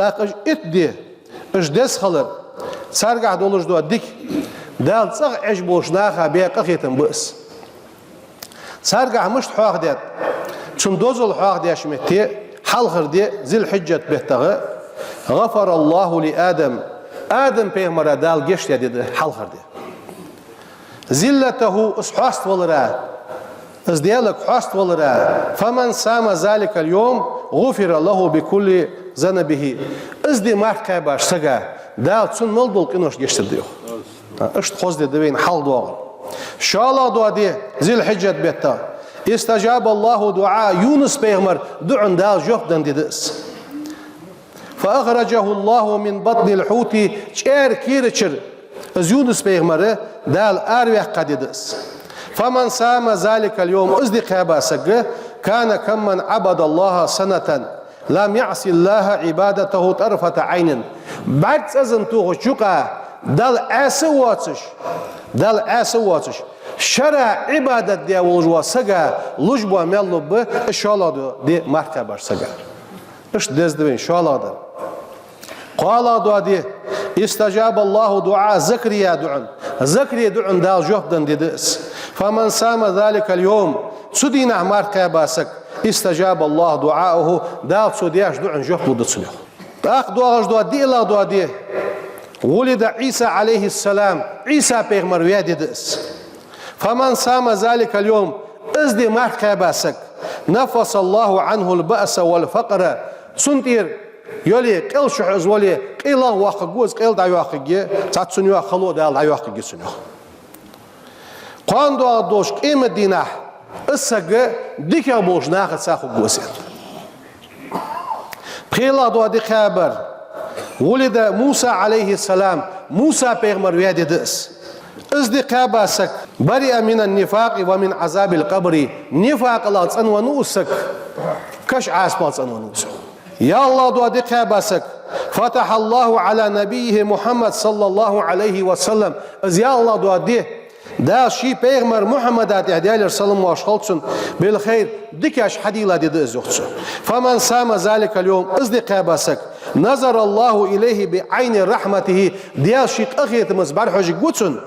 Bak itdi, des kalır. Sargah doluşdu dik. Dal tsaq eş boşnaha be qaqitin bus. Sargah mışt haq det. Çun dozul haq deşmeti halqır de Zilhicjet behtağı. Gafarallahu li Adem. Adem peygambere dal geçti dedi halqır de. Zilletehu ishast valara. ازديالك حاست والرا فمن سام ذلك اليوم غفر له بكل ذنبه ازدي marka baş saga dal çun moldol kinoş geçtirdi yok. İşte qoz dedi beyin hal doğru. Şala duadi Zilhicjet betta. İstajaballahu dua Yunus peygamber duun dal jokdan dedi. فأخرجه الله من بطن الحوت çer kirçir. Yunus peygamberi dal arvah qadidis. فمن سام ذلك اليوم أصدق باسق كان كمن عبد الله سنة لم يعص الله عبادته طرفة عين بعد أزن توغشوكا دل أسواتش شرع عبادة دي والجوا سقا لجبوا ملوب إشالة دي مركبة سقا إيش دز دبين شالة قال دي استجاب الله دعاء زكريا دعن دال جهدن ديدس فمن سام ذلك اليوم سدينا مركا باسك استجاب الله دعاءه دال سودياش دعن جهد دسنيو اخ دعاش دي لا دي ولد عيسى عليه السلام عيسى پیغمبر ويددس فمن سام ذلك اليوم ازدي مركا باسك نفس الله عنه البأس والفقر سنتير يولي قل شعز ولي قيل واخ جوز قيل دا واخجي تاتسنيو خلو دال دا واخجي سنيو Quando a dosh imedina isaga dikya boşna qatsaxu goset. Qila do adi khabar. Wulida Musa alayhi salam. Musa peygamber yadidis. Izdiqabasak bari'a min an-nifaq wa min azab al-qabr. Nifaq la tsanwanu usak. Kash asbal tsanwanu usak. Ya Allah do adi qabasak. فتح الله على نبيه محمد صلى الله عليه وسلم. Ya Allah do adi دا شي پیغمبر محمد عليه السلام واشخالصن بالخير دكاش حديلا دي دزوخص فمن سام ذلك اليوم اصدق باسك نظر الله اليه بعين رحمته ديا شي قخيت مزبر حج غوتسن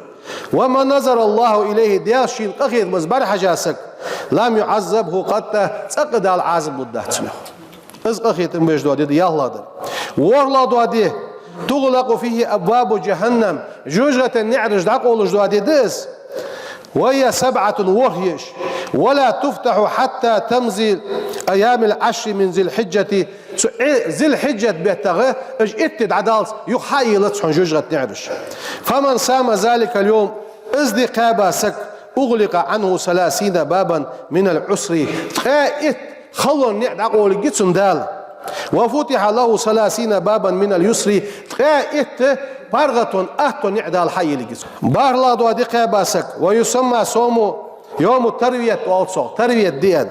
وما نظر الله اليه ديا شي قخيت مزبر حجاسك لم يعذبه قد تقد العذاب وداتنا از قخيت مجدود دي يلا والله دودي تغلق فيه ابواب جهنم جوجة نعرج داق اولج دودي دس وهي 7 وهيش ولا تفتح حتى تمضي ايام العشر من ذي الحجة بيتغى اتد عدالس يحيل جوجة نعرج فمن سام ذلك اليوم ازدق باسك اغلق عنه 30 بابا من العسر قائت خلون نعدق اولج جتسن دال وفتح له 30 بابا من اليسر قائت بارغة أهتو نعدال حي لجس بارلا دو دقيقة باسك ويسمى صوم يوم التروية والصو تروية ديان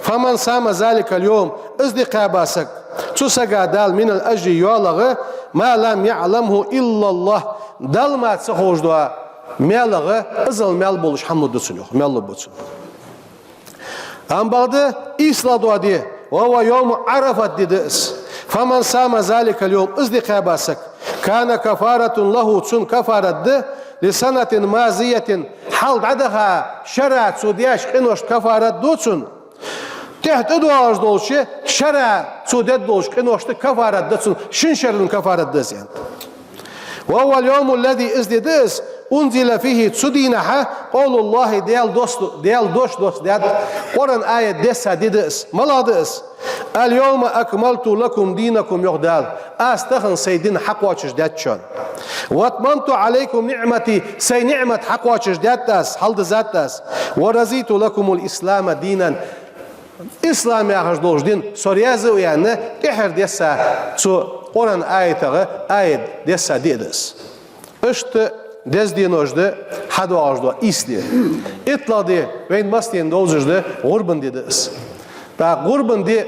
فمن سام ذلك اليوم ازدقاء باسك تسقى دال من الأجر يولغ ما لم يعلمه إلا الله دال ما تسخوش دوا ميلغ ازل ميل بولش حمد دسنيو ميل بوتسن أم بعد إسلا دوا دي وهو يوم عرفة ديدس فمن سام ذلك اليوم ازدقاء باسك كان كفارة له تسن كفارة لسنة ماضية حال عدها شرع سودياش قنوش كفارة دوتسن تحت ادواج دولشي شرع سوديات دولش قنوش كفارة دوتسن شنشرن كفارة دزيان وهو اليوم الذي ازددس أنزل فيه تسدينها قول الله ديال دوش ديال قرآن آية دسا ديدس ملادس اليوم أكملت لكم دينكم يغدال أستخن سيدين حق واتش داتشون واتممت عليكم نعمتي سي نعمة حق واتش داتاس حلد ذاتاس ورزيت لكم الإسلام دينا إسلام ياخش دوش دين سوريازو يعني إحر دسا تو قرآن آية دسا ديدس اشت دز دينوجده حدو آجدو إسدي إطلا دي وين باستين دوزجده غربن ديدس با غربن دي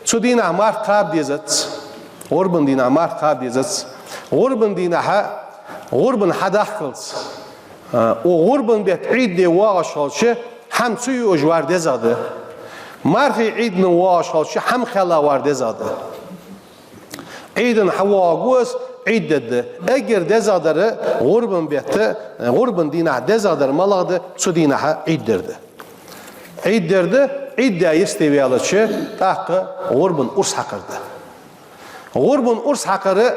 Zu din amar qab dizat غربن دين عمار قاب ديزت غربن دين غربن حداح قلت وغربن بيت عيد دي واش خالشه هم سوی اجوارده زاده مرخی عید نواش خالشه هم خلا وارده زاده Eidin hava göz Eid dedi. Eğer dezadarı gurbun bitti, gurbun dinah dezadarı maladı, su dinaha Eid derdi. Eid derdi, Eid de isteviyalıçı, takkı gurbun urs hakırdı. Gurbun urs hakırı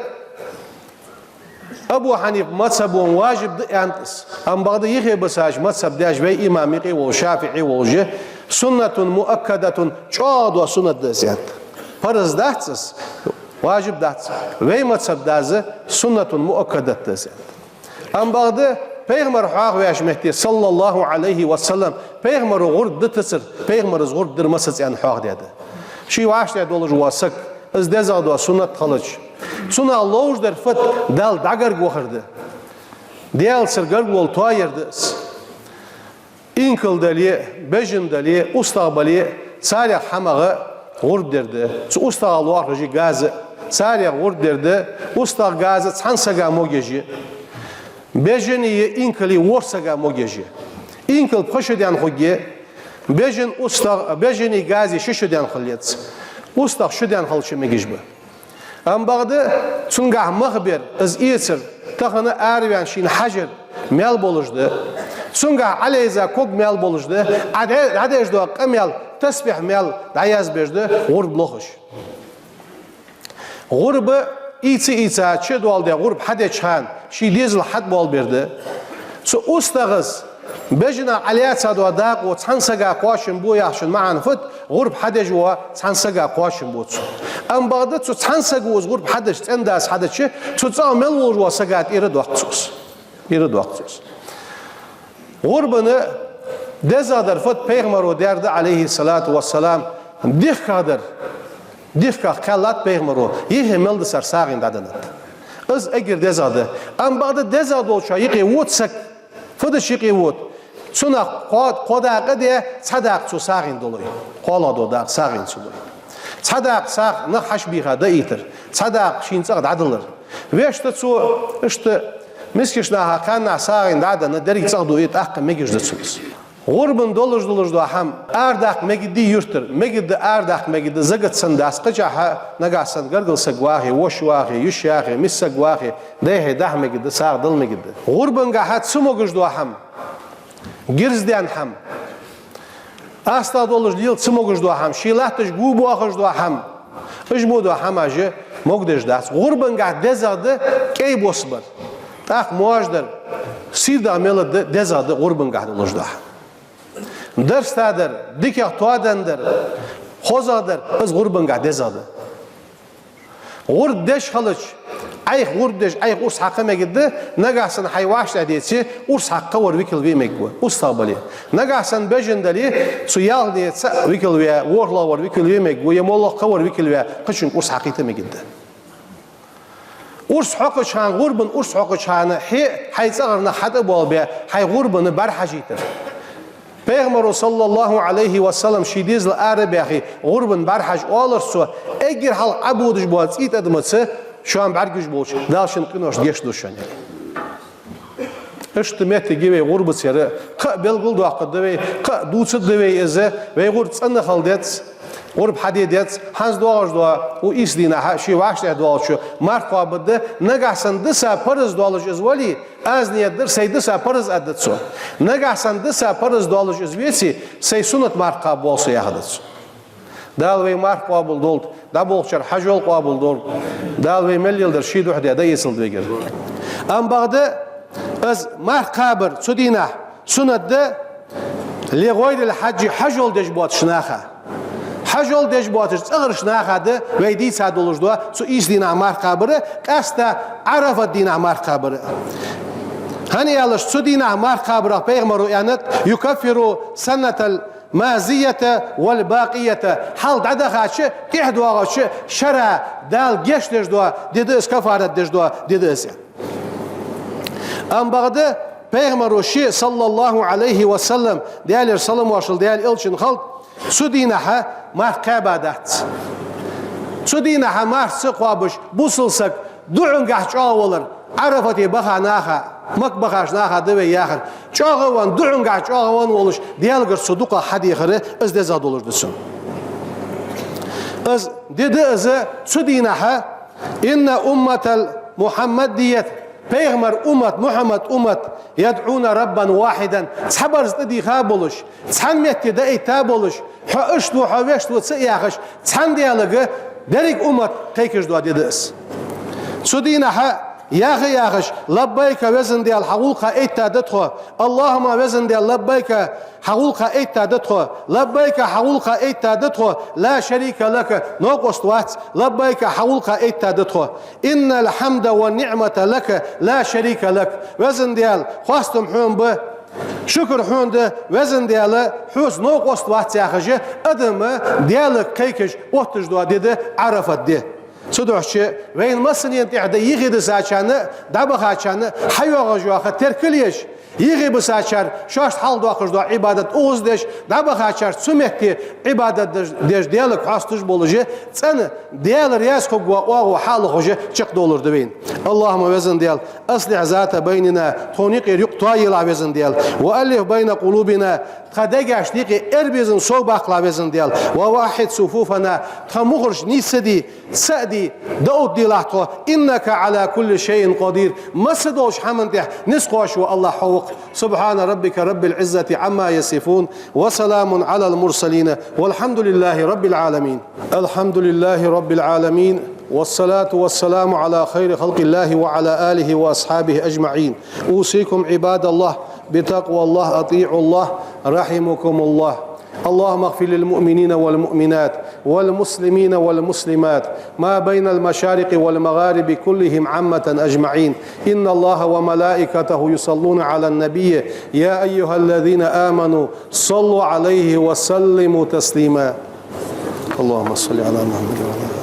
Abu Hanif mazhabun vacibdi yantıs. Am bağda yıkı basaj mazhab dej ve imam yıkı ve şafi'i ve ucu sünnetun muakkadatun çoğdu sünnet desiyat. Farz dahtsız, vacib dahtsız. Ve mazhab dazı sünnetun muakkadat desiyat. Am bağda Peygamber haq ve aşmehti sallallahu aleyhi ve sellem Peygamber gurd dıtısır, Peygamber gurd dırmasız yani haq dedi. Şi vaşta doluş vasık, iz dezadu sünnet kılıç. Suna loğuz der fıt dal dagar gohırdı. Diyal sırgar gol tuayırdı. İnkıl dali, bejin dali, ustaqbali, sarıya hamağı gurd derdi. Ustaq loğarıcı gazı, sarıya gurd derdi. Ustaq gazı çansaga mogeji. Bejini inkili vorsaga mogeji. İnkil pışıdan hogi, bejin ustaq, bejini gazı şişüden hılyet. Ustaq şüden hılçı megijbi. Am bağda çungah mıhbir iz iyisir taxını arıyan şin hacir mel bolujdu. Çungah aleyza kog mel bolujdu. Adejdo qamel tasbih mel dayaz berdi gurb loxuş. Gurbı İça çı dolda gurb hade çan şi dizl had bol berdi. Su ustağız bejina aliyatsa do daq o çansaga qoşun bu yaxşın ma'an fut gurb hade jwa çansaga qoşun bu. Am bağda çu çansaga uz gurb hade endas hade çı çu çamel olwa sagat iri doqsus. İri doqsus. Gurbını dezadar fut peygamber o derdi aleyhissalatu vesselam dihkadır. Dihka kallat peygamber o yihe meldi sar sağın dadanat. Az eğer dezadı. Am bağda dezadı olsa yiqi votsak fıdı şiqi vot. Suna qodağı diye sadaq su sağın doluy. Qoladı da sağın su doluy. Sadaq sağ ne haşbiha da itir. Sadaq şinçaq dadılır. Ve işte miskişna hakanna sağın dadanı derik sağ doyut aqqa megijdi sus. Gurbun dolujdu ham ardaq megidi yurtur. Megidi ardaq megidi zagıtsın dasqıca ha nagasın gargılsa gwahi, woş wahi, yuş yahi, missa gwahi, dehe dah megidi sağ dıl megidi. Gurbun gahat sumogujdu ham. Girzden ham. Asta doluj yıl sumogujdu ham. Şilahtış gubu ahujdu ham. Ijbudu hamajı mogdej das. Gurbun gah dezadı key bosbar. Taq muajdır. Sida meladı dezadı gurbun gah dolujdu ham. Derstadır, dikah tuadandır, xozadır, biz gurbunga dezadı. Gurd deş halıç, ayıq gurd deş, ayıq urs haqqı megiddi, nagasın hayvaş ediyesi, urs haqqı var vikil veymek bu, ustabali. Nagasın bejindali, su yağ diyetse vikil vey, vorla var vikil veymek bu, yemollaqqa var vikil vey, qışın urs haqqı megiddi. Urs haqqı çağın, gurbun urs haqqı çağını, haytsağırına hadı bol be, hay gurbunu barhajitir. Peygamber sallallahu aleyhi ve sellem şidizli arabiyahi gurbun barhaj olursa eğer hal abuduş boğaz it adımısı şu an bargüç boğaz dalşın kınoş geç duşan. İşte mehti gibi gurbu seri ka belgul duaqı devi ka duçı devi izi ve gurb sandı haldet gurb hadidet hans doğaj doğa o isdina şi vaşta doğaşı marqabıdı nagahsan disa parız doğalış izvali az niyetdir say disa parız addetso nagahsan disa parız doğalış izvesi say sunat marqab bolsa yaxdetso dal ve marqabul dold da bolçar hajol qabul dold dal ve melyildir şi duhda da yesildi veger am bağda az marqabır sudina sunatda li ghayril hajj hajol dejbot şnaxa hajol dejbotish çığırışna xadı ve disa dolujdu su izdina marqabırı qasta arafat dina marqabırı hani yalış su dina marqabırı peygamber uyanat yukaffiru sanatal maziyete vel baqiyete hal dada xaçı tehdu ağaçı şara dal geç dejdu dedi iskafarat dejdu dedi ise am bağda peygamber o şi sallallahu aleyhi ve sellem değerli salam başıl değerli ilçin halk Sudinaha marqabadat. Sudinaha marsı qabuş busulsak du'ungah çağılır. Arafati baxanaha makbaxashnaha deve yaxır. Çağıvan du'ungah çağıvan oluş. Diyalgır suduqa hadixiri izdezad olurdusun. Dedi izi sudinaha إن أمة المحمدية Peygamber ummat, Muhammed ummat yad'una rabban wahidan. Sabarz tadi khabulush. Tsan metti da itab olush. Ha ishtu ha veshtu tsiyagish. Tsan dialogu derik ummat qekish do dedis. Sudina ha yaghish labbayka wazn dial hawulqa ittadetho. Allahumma wazn dial labbayka hawulqa ittadetho. Labbayka hawulqa ittadetho. La sharika laka noqost wat. Labbayka hawulqa ittadetho. Innal hamda wa ni'mata laka la sharika lak. Wazn dial khastum hum bi şükür hunde wazn dial hus noqost wat yaghje adamı dial qekish otuj do dedi Arafat de. Sudoşçu ve ilmasın yentihde yığıdı saçanı, dabıqaçanı, hayvağa terkiliyeş. Yığıbı saçar, şaşt halda akıjda ibadet oğuzdeş, dabıqaçar, sümekti ibadet deş diyalık hastuş bolucu, sana diyalar yaz koguğa oğu halı hoca çıktı olurdu beyin. Allahümme vezin diyal, aslih zata beynina, toniqir yuqtayila vezin diyal, ve allih beyne kulubina, قداجاشتيقي اربيزن صوباق لابيزن ديال وواحد صفوفنا تمغرش نيسدي سأدي داود ديلاحتو إنك على كل شيء قدير مسدوش حمنته نسقوش والله حوق سبحان ربك رب العزة عما يصفون وسلام على المرسلين والحمد لله رب العالمين الحمد لله رب العالمين والصلاة والسلام على خير خلق الله وعلى آله وأصحابه أجمعين أوصيكم عباد الله بتقوى الله أطيعوا الله رحمكم الله اللهم اغفر للمؤمنين والمؤمنات والمسلمين والمسلمات ما بين المشارق والمغارب كلهم عامة أجمعين إن الله وملائكته يصلون على النبي يا أيها الذين آمنوا صلوا عليه وسلموا تسليما اللهم صل على محمد وعلى آله